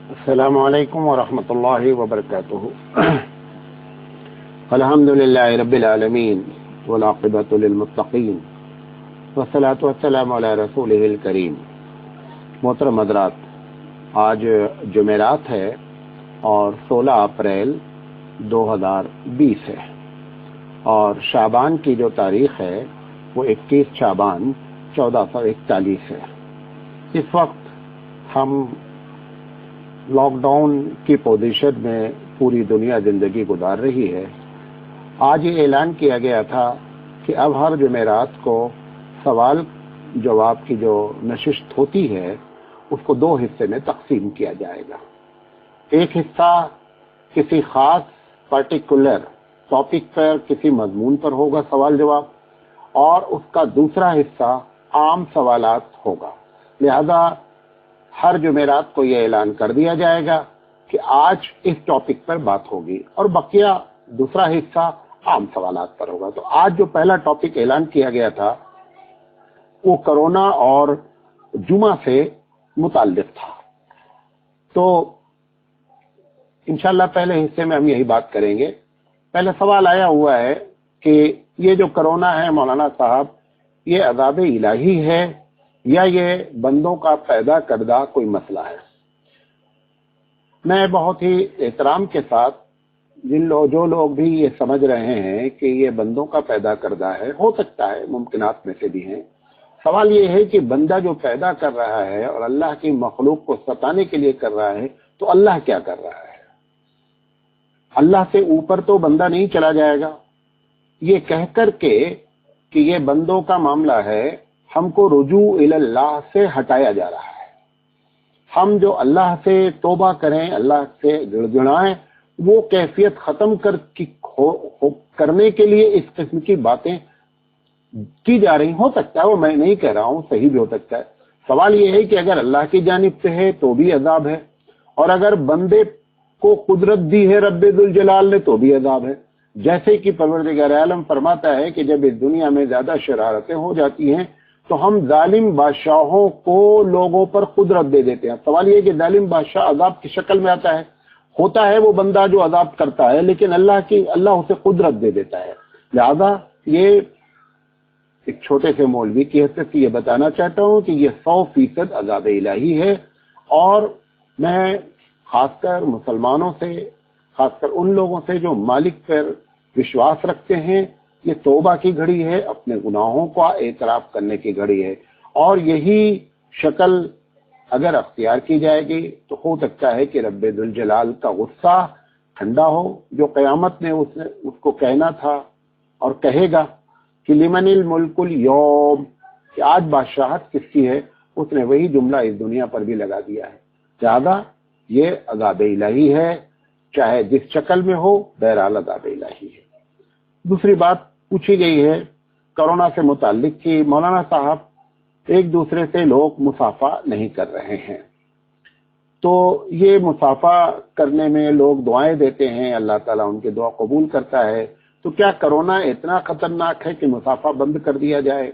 السلام علیکم ورحمۃ اللہ وبرکاتہ۔ الحمدللہ رب العالمین والعاقبۃ للمتقین والصلاۃ والسلام علی رسولہ الکریم۔ محترم حضرات، آج جمعرات ہے اور 16 اپریل 2020 ہے اور شعبان کی جو تاریخ ہے وہ 21 شعبان 1441 ہے۔ اس وقت ہم لاک ڈاؤن کی پوزیشن میں پوری دنیا زندگی گزار رہی ہے۔ آج یہ اعلان کیا گیا تھا کہ اب ہر جمعرات کو سوال جواب کی جو نشست ہوتی ہے اس کو 2 حصے میں تقسیم کیا جائے گا۔ ایک حصہ کسی خاص پرٹیکولر ٹاپک پر کسی مضمون پر ہوگا سوال جواب، اور اس کا دوسرا حصہ عام سوالات ہوگا۔ لہذا ہر جمعرات کو یہ اعلان کر دیا جائے گا کہ آج اس ٹاپک پر بات ہوگی اور بقیہ دوسرا حصہ عام سوالات پر ہوگا۔ تو آج جو پہلا ٹاپک اعلان کیا گیا تھا وہ کرونا اور جمعہ سے متعلق تھا۔ تو انشاءاللہ پہلے حصے میں ہم یہی بات کریں گے۔ پہلے سوال آیا ہوا ہے کہ یہ جو کرونا ہے مولانا صاحب، یہ عذاب الہی ہے یا یہ بندوں کا پیدا کردہ کوئی مسئلہ ہے؟ میں بہت ہی احترام کے ساتھ جو لوگ بھی یہ سمجھ رہے ہیں کہ یہ بندوں کا پیدا کردہ ہے، ہو سکتا ہے ممکنات میں سے بھی ہیں۔ سوال یہ ہے کہ بندہ جو پیدا کر رہا ہے اور اللہ کی مخلوق کو ستانے کے لیے کر رہا ہے تو اللہ کیا کر رہا ہے؟ اللہ سے اوپر تو بندہ نہیں چلا جائے گا۔ یہ کہہ کر کے کہ یہ بندوں کا معاملہ ہے، ہم کو رجوع الی اللہ سے ہٹایا جا رہا ہے۔ ہم جو اللہ سے توبہ کریں، اللہ سے گڑگڑائیں، وہ کیفیت ختم کرنے کے لیے اس قسم کی باتیں کی جا رہی۔ ہو سکتا ہے، وہ میں نہیں کہہ رہا ہوں، صحیح بھی ہو سکتا ہے۔ سوال یہ ہے کہ اگر اللہ کی جانب سے ہے تو بھی عذاب ہے، اور اگر بندے کو قدرت دی ہے رب ذوالجلال نے تو بھی عذاب ہے۔ جیسے کہ پروردگار عالم فرماتا ہے کہ جب اس دنیا میں زیادہ شرارتیں ہو جاتی ہیں تو ہم ظالم بادشاہوں کو لوگوں پر قدرت دے دیتے ہیں۔ سوال یہ ہے کہ ظالم بادشاہ عذاب کی شکل میں آتا ہے، ہوتا ہے وہ بندہ جو عذاب کرتا ہے، لیکن اللہ اسے قدرت دے دیتا ہے۔ لہذا یہ ایک چھوٹے سے مولوی کی حیثیت سے یہ بتانا چاہتا ہوں کہ یہ 100% عذاب الہی ہے، اور میں خاص کر مسلمانوں سے، خاص کر ان لوگوں سے جو مالک پر وشواس رکھتے ہیں، یہ توبہ کی گھڑی ہے، اپنے گناہوں کا اعتراف کرنے کی گھڑی ہے، اور یہی شکل اگر اختیار کی جائے گی تو ہو سکتا ہے کہ رب ذوالجلال کا غصہ ٹھنڈا ہو۔ جو قیامت میں اس کو کہنا تھا اور کہے گا کہ لمن الملک اليوم، کہ آج بادشاہت کس کی ہے، اس نے وہی جملہ اس دنیا پر بھی لگا دیا ہے۔ زیادہ یہ عذاب الہی ہے، چاہے جس شکل میں ہو، بہرحال عذاب الہی ہے۔ دوسری بات پوچھی گئی ہے کرونا سے متعلق کہ مولانا صاحب ایک دوسرے سے لوگ مصافحہ نہیں کر رہے ہیں، تو یہ مصافحہ کرنے میں لوگ دعائیں دیتے ہیں، اللہ تعالیٰ ان کی دعا قبول کرتا ہے، تو کیا کرونا اتنا خطرناک ہے کہ مصافحہ بند کر دیا جائے؟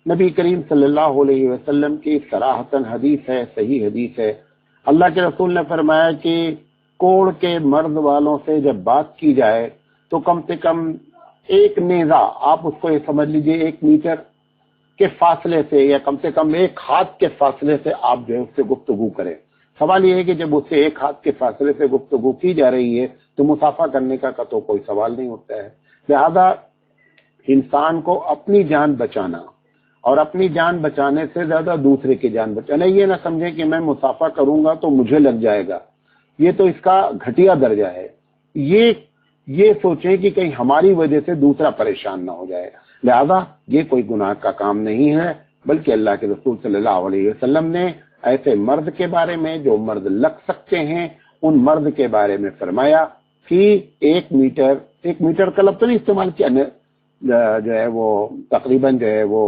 نبی کریم صلی اللہ علیہ وسلم کی صراحتاً حدیث ہے، صحیح حدیث ہے۔ اللہ کے رسول نے فرمایا کہ کوڑ کے مرض والوں سے جب بات کی جائے تو کم سے کم ایک نیزہ، آپ اس کو یہ سمجھ لیجئے 1 میٹر کے فاصلے سے، یا کم سے کم 1 ہاتھ کے فاصلے سے آپ جو ہے اس سے گفتگو کریں۔ سوال یہ ہے کہ جب اس سے 1 ہاتھ کے فاصلے سے گفتگو کی جا رہی ہے تو مصافحہ کرنے کا تو کوئی سوال نہیں ہوتا ہے۔ لہذا انسان کو اپنی جان بچانا، اور اپنی جان بچانے سے زیادہ دوسرے کی جان بچانا، یہ نہ سمجھیں کہ میں مصافحہ کروں گا تو مجھے لگ جائے گا، یہ تو اس کا گھٹیا درجہ ہے۔ یہ سوچیں کہ کہیں ہماری وجہ سے دوسرا پریشان نہ ہو جائے۔ لہذا یہ کوئی گناہ کا کام نہیں ہے، بلکہ اللہ کے رسول صلی اللہ علیہ وسلم نے ایسے مرد کے بارے میں جو مرد لگ سکتے ہیں، ان مرد کے بارے میں فرمایا کہ 1 میٹر کا لفظ تو نہیں استعمال کیا، جو ہے وہ تقریباً جو ہے وہ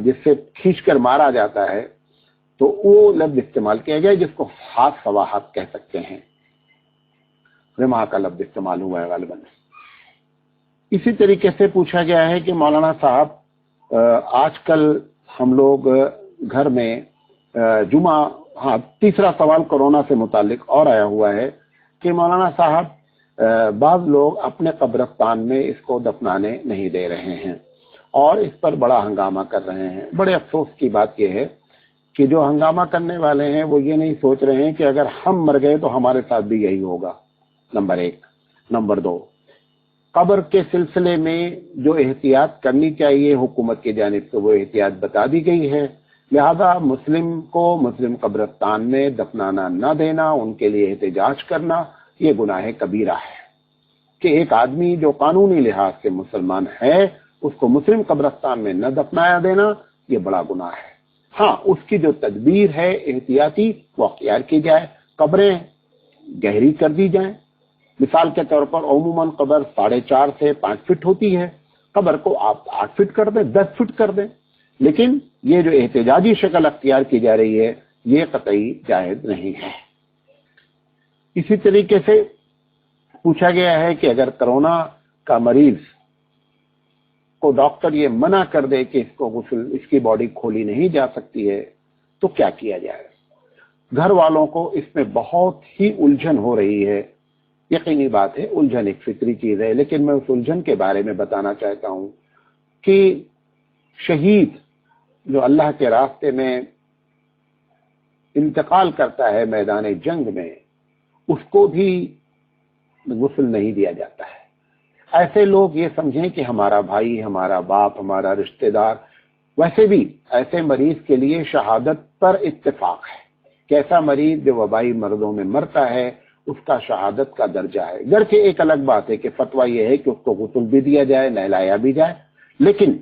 جس سے کھینچ کر مارا جاتا ہے، تو وہ لفظ استعمال کیا گیا جس کو ہاتھ سوا ہاتھ کہہ سکتے ہیں، رما کا لفظ استعمال ہوا ہے غالباً۔ اسی طریقے سے پوچھا گیا ہے کہ مولانا صاحب آج کل ہم لوگ گھر میں جمعہ हाँ, तीसरा सवाल कोरोना से मुतालिक और आया हुआ है कि मौलाना साहब बाज लोग अपने कब्रिस्तान में इसको दफनाने नहीं दे रहे हैं और इस पर बड़ा हंगामा कर रहे हैं। बड़े अफसोस की बात यह है कि जो हंगामा करने वाले हैं वो ये नहीं सोच रहे हैं कि अगर हम मर गए तो हमारे साथ भी यही होगा, नंबर एक। नंबर दो, कब्र के सिलसिले में जो एहतियात करनी चाहिए हुकूमत की जानिब से वो एहतियात बता दी गई है, लिहाजा मुस्लिम को मुस्लिम कब्रिस्तान में दफनाना न देना, उनके लिए एहतजाज करना, ये गुनाह कबीरा है कि एक आदमी जो कानूनी लिहाज से मुसलमान है उसको मुस्लिम कब्रिस्तान में न दफनाया देना, ये बड़ा गुनाह है। हाँ, उसकी जो तदबीर है एहतियाती वो अख्तियार की जाए, कब्रें गहरी कर दी जाएं। मिसाल के तौर पर अमूमन कब्र 4.5 से 5 फीट होती है, कब्र को आप 8 फीट कर दें, 10 फीट कर दें, लेकिन ये जो एहतजाजी शक्ल अख्तियार की जा रही है ये कतई जायज नहीं है। इसी तरीके से पूछा गया है कि अगर कोरोना का मरीज को डॉक्टर ये मना कर दे कि इसको गुस्ल, इसकी बॉडी खोली नहीं जा सकती है तो क्या किया जाए। घर वालों को इसमें बहुत ही उलझन हो रही है। यकीनी बात है उलझन एक फिक्री चीज है, लेकिन मैं उस उलझन के बारे में बताना चाहता हूं कि शहीद जो अल्लाह के रास्ते में इंतकाल करता है मैदान जंग में, उसको भी गुस्ल नहीं दिया जाता है। ऐसे लोग ये समझें कि हमारा भाई, हमारा बाप, हमारा रिश्तेदार, वैसे भी ऐसे मरीज के लिए शहादत पर इत्तेफाक है कि ऐसा मरीज जो वबाई मर्दों में मरता है उसका शहादत का दर्जा है। घर के एक अलग बात है कि फतवा यह है कि उसको गुस्ल भी दिया जाए, नहलाया भी जाए, लेकिन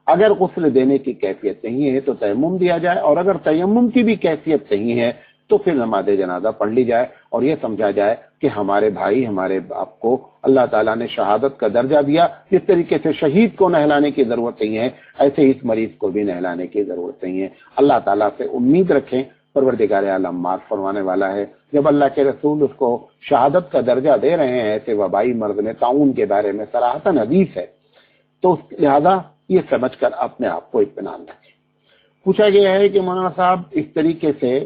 अगर गुस्ल देने की कैफियत नहीं है तो तयम्मुम दिया जाए, और अगर तयम्मुम की भी कैफियत नहीं है तो फिर नमाज जनाजा पढ़ ली जाए और यह समझा जाए कि हमारे भाई, हमारे बाप को अल्लाह ताला ने शहादत का दर्जा दिया। जिस तरीके से शहीद को नहलाने की जरूरत नहीं है, ऐसे ही इस मरीज को भी नहलाने की जरूरत नहीं है। अल्लाह ताला से उम्मीद रखें, परवरदिगार आलम माफ फरमाने वाला है। जब अल्लाह के रसूल उसको शहादत का दर्जा दे रहे हैं ऐसे वबाई मर्द में, ताउन के बारे में सराहतन हदीस है, तो लिहाजा ये समझकर अपने आप को इत्मीनान रखें। पूछा गया है कि मौलाना साहब इस तरीके से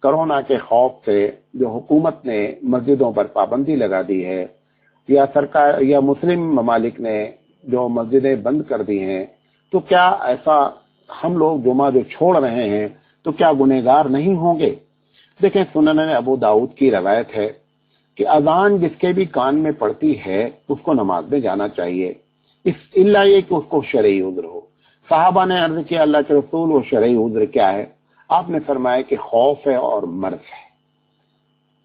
कोरोना के खौफ से जो हुकूमत ने मस्जिदों पर पाबंदी लगा दी है, या सरकार या मुस्लिम ममालिक ने जो मस्जिदें बंद कर दी हैं, तो क्या ऐसा हम लोग जुमा जो छोड़ रहे हैं तो क्या गुनहगार नहीं होंगे। देखें, सुनन अबू दाऊद की रवायत है कि अजान जिसके भी कान में पड़ती है उसको नमाज में जाना चाहिए, इस इल्ला ये कि उसको शरई उज़्र हो। साहबा ने अर्ज किया अल्लाह के रसूल वो शरई उज़्र क्या है? आपने फरमाया कि खौफ है और मर्ज है,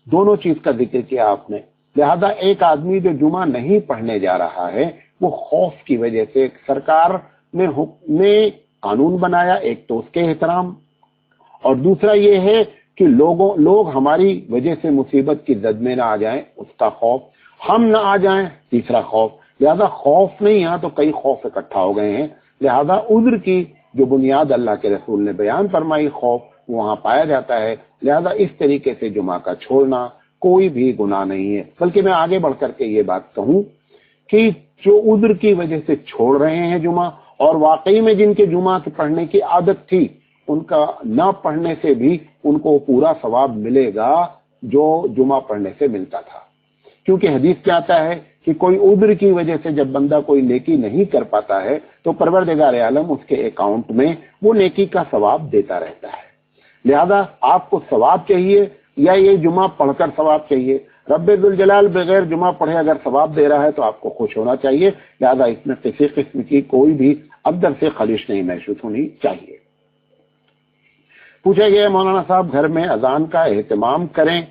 दोनों चीज का जिक्र किया आपने। लिहाजा एक आदमी जो जुमा नहीं पढ़ने जा रहा है वो खौफ की वजह से, सरकार ने कानून बनाया, एक तो उसके एहतराम, और दूसरा ये है कि लोग हमारी वजह से मुसीबत की जद में ना आ जाएं, उसका खौफ, हम ना आ जाएं, तीसरा खौफ। लिहाजा खौफ नहीं, यहाँ तो कई खौफ इकट्ठा हो गए हैं। लिहाजा उज़्र की जो बुनियाद अल्लाह के रसूल ने बयान फरमाई, खौफ वहां पाया जाता है। लिहाजा इस तरीके से जुमा का छोड़ना कोई भी गुनाह नहीं है। बल्कि मैं आगे बढ़ करके ये बात कहूं कि जो उज़्र की वजह से छोड़ रहे हैं जुमा, और वाकई में जिनके जुमा के पढ़ने की आदत थी, उनका न पढ़ने से भी उनको पूरा सवाब मिलेगा जो जुमा पढ़ने से मिलता था। क्योंकि हदीस क्या आता है कि कोई उज़्र की वजह से जब बंदा कोई नेकी नहीं कर पाता है तो परवरदिगार आलम उसके अकाउंट में वो नेकी का सवाब देता रहता है। लिहाजा आपको सवाब चाहिए या ये जुमा पढ़कर सवाब चाहिए? रब्बे दुल जलाल बगैर जुमा पढ़े अगर सवाब दे रहा है तो आपको खुश होना चाहिए। लिहाजा इसमें किसी किस्म की कोई भी अब्दर से खलिश नहीं महसूस होनी चाहिए। पूछा गया मौलाना साहब घर में अजान का एहतमाम करें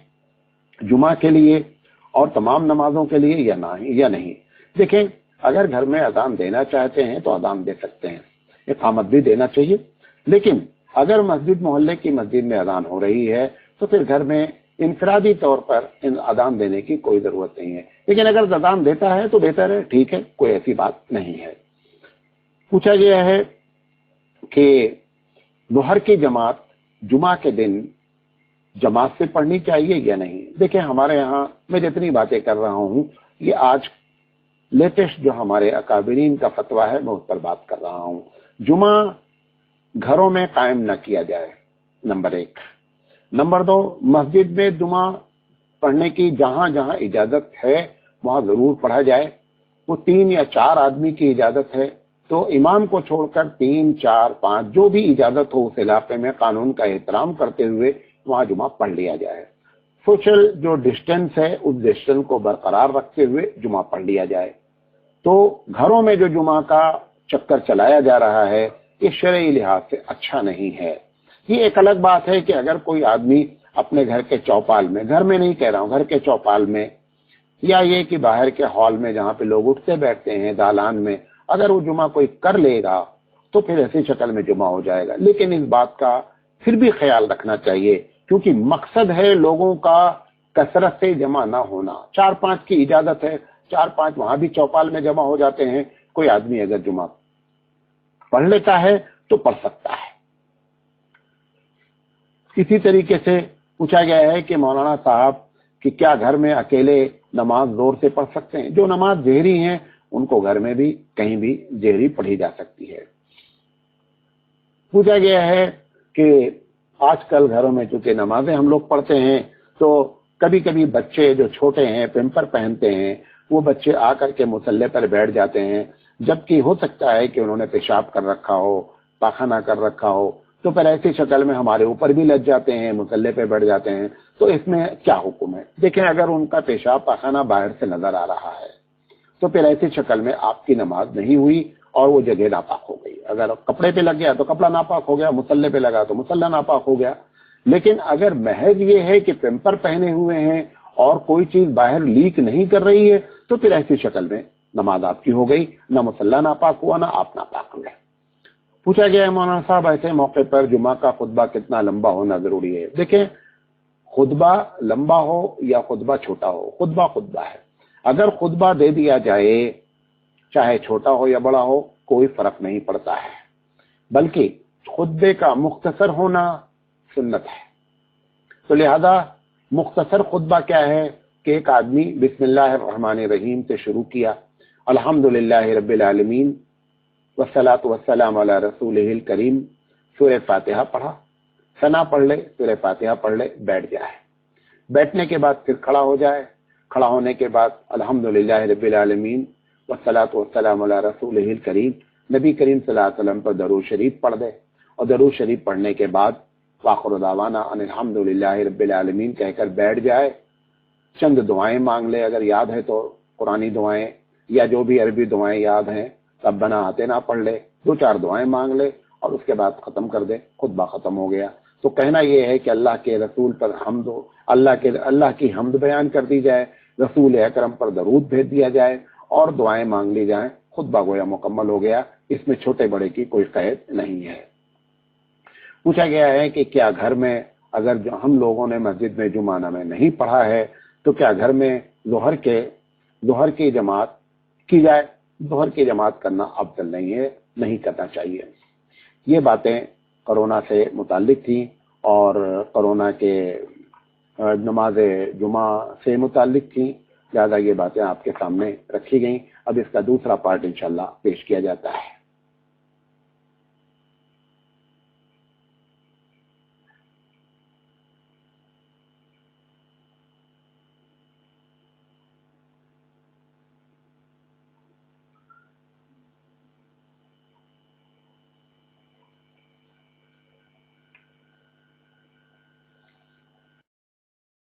जुमा के लिए और तमाम नमाजों के लिए या नहीं। देखें, अगर घर में अजान देना चाहते हैं तो अजान दे सकते हैं, इकामत भी देना चाहिए, लेकिन अगर मस्जिद मोहल्ले की मस्जिद में अजान हो रही है तो फिर घर में इनफरादी तौर पर अजान देने की कोई जरूरत नहीं है। लेकिन अगर अजान देता है तो बेहतर है, ठीक है, कोई ऐसी बात नहीं है। पूछा गया है कि दोहर की जमात जुमा के दिन जमात से पढ़नी चाहिए या नहीं। देखें, हमारे यहाँ मैं जितनी बातें कर रहा हूँ ये आज लेटेस्ट जो हमारे अकाबिरीन का फतवा है मैं उस पर बात कर रहा हूँ। जुमा घरों में कायम न किया जाए, नंबर 1। नंबर 2, मस्जिद में जुमा पढ़ने की जहां जहां इजाजत है वहां जरूर पढ़ा जाए। वो 3 या 4 आदमी की इजाजत है तो इमाम को छोड़कर 3, 4, 5 जो भी इजाजत हो उस इलाके में कानून का एहतराम करते हुए वहां जुमा पढ़ लिया जाए। सोशल जो डिस्टेंस है उस डिस्टेंस को बरकरार रखते हुए जुमा पढ़ लिया जाए। तो घरों में जो जुमा का चक्कर चलाया जा रहा है ये शरई लिहाज से अच्छा नहीं है। ये एक अलग बात है कि अगर कोई आदमी अपने घर के चौपाल में, घर में नहीं कह रहा हूं, घर के चौपाल में या ये कि बाहर के हॉल में जहां पे लोग उठते बैठते हैं दालान में, अगर वो जुमा कोई कर लेगा तो फिर ऐसी शक्ल में जुमा हो जाएगा। लेकिन इस बात का फिर भी ख्याल रखना चाहिए क्योंकि मकसद है लोगों का कसरत से जमा ना होना। 4-5 की इजाजत है, 4-5 वहां भी चौपाल में जमा हो जाते हैं। कोई आदमी अगर जुमा पढ़ लेता है तो पढ़ सकता है। इसी तरीके से पूछा गया है कि मौलाना साहब कि क्या घर में अकेले नमाज जोर से पढ़ सकते हैं? जो नमाज जहरी हैं उनको घर में भी कहीं भी जहरी पढ़ी जा सकती है। पूछा गया है कि आजकल घरों में चूंकि नमाजें हम लोग पढ़ते हैं तो कभी कभी बच्चे जो छोटे हैं पेम्पर पहनते हैं वो बच्चे आकर के मुसल्ले पर बैठ जाते हैं, जबकि हो सकता है कि उन्होंने पेशाब कर रखा हो, पाखाना कर रखा हो, तो फिर ऐसी शक्ल में हमारे ऊपर भी लग जाते हैं, मुसल्ले पे बैठ जाते हैं। तो इसमें क्या हुक्म है? देखें, अगर उनका पेशाब पाखाना बाहर से नजर आ रहा है तो फिर ऐसी शक्ल में आपकी नमाज नहीं हुई और वो जगह नापाक हो गई। अगर कपड़े पे लग गया तो कपड़ा नापाक हो गया, मुसल्ले पे लगा तो मुसल्ला नापाक हो गया। लेकिन अगर महज ये है कि पेम्पर पहने हुए हैं और कोई चीज बाहर लीक नहीं कर रही है तो फिर ऐसी शक्ल में नमाज आपकी हो गई, ना मुसल्ला नापाक हुआ ना आप नापाक हुए। पूछा गया है मौलाना साहब ऐसे मौके पर जुमा का खुतबा कितना लंबा होना जरूरी है? देखें, खुतबा लंबा हो या खुतबा छोटा हो, खुतबा खुतबा है। अगर खुतबा दे दिया जाए चाहे छोटा हो या बड़ा हो कोई फर्क नहीं पड़ता है, बल्कि खुतबे का मुख्तसर होना सुन्नत है। तो लिहाजा मुख्तसर खुतबा क्या है कि एक आदमी बिस्मिल्लाहिर्रहमानिर्रहीम से शुरू किया, अल्हम्दुलिल्लाहि रब्बिल आलमीन वस्सलातु वस्सलामु अला रसूलिहिल करीम, सूरह फातिहा पढ़ा, सना पढ़ ले, सूरह फातिहा पढ़ ले, बैठ जाए। बैठने के बाद फिर खड़ा हो जाए, खड़ा होने के बाद अल्हम्दुलिल्लाहि रब्बिल आलमीन वस्सलातु वस्सलामु अला रसूलिहिल करीम, नबी करीम सल्लल्लाहु अलैहि वसल्लम पर दरूद शरीफ पढ़ दे और दरूद शरीफ पढ़ने के बाद वाखिरु दावाना अनिल हम्दुलिल्लाहि रब्बिल आलमीन कहकर बैठ जाए। चंद दुआएं मांग ले, अगर याद है तो कुरानी दुआएं या जो भी अरबी दुआएं याद हैं, रब्बना आतिना पढ़ ले, 2-4 दुआएं मांग ले और उसके बाद खत्म कर दे, खुतबा खत्म हो गया। तो कहना यह है कि अल्लाह के रसूल पर हम्द हो, अल्लाह की हम्द बयान कर दी जाए, रसूल अकरम पर दरूद भेज दिया जाए और दुआएं मांग ली जाएं, खुतबा गोया मुकम्मल हो गया। इसमें छोटे बड़े की कोई कैद नहीं है। पूछा गया है कि क्या घर में अगर जो हम लोगों ने मस्जिद में जुमाना में नहीं पढ़ा है तो क्या घर में जोहर की जमात की जाए? जोहर की जमात करना अफजल नहीं है, नहीं करना चाहिए। ये बातें कोरोना से मुताल्लिक थी और कोरोना के नमाज जुमा से मुताल्लिक थी, लिहाजा ये बातें आपके सामने रखी गई। अब इसका दूसरा पार्ट इंशाल्लाह पेश किया जाता है।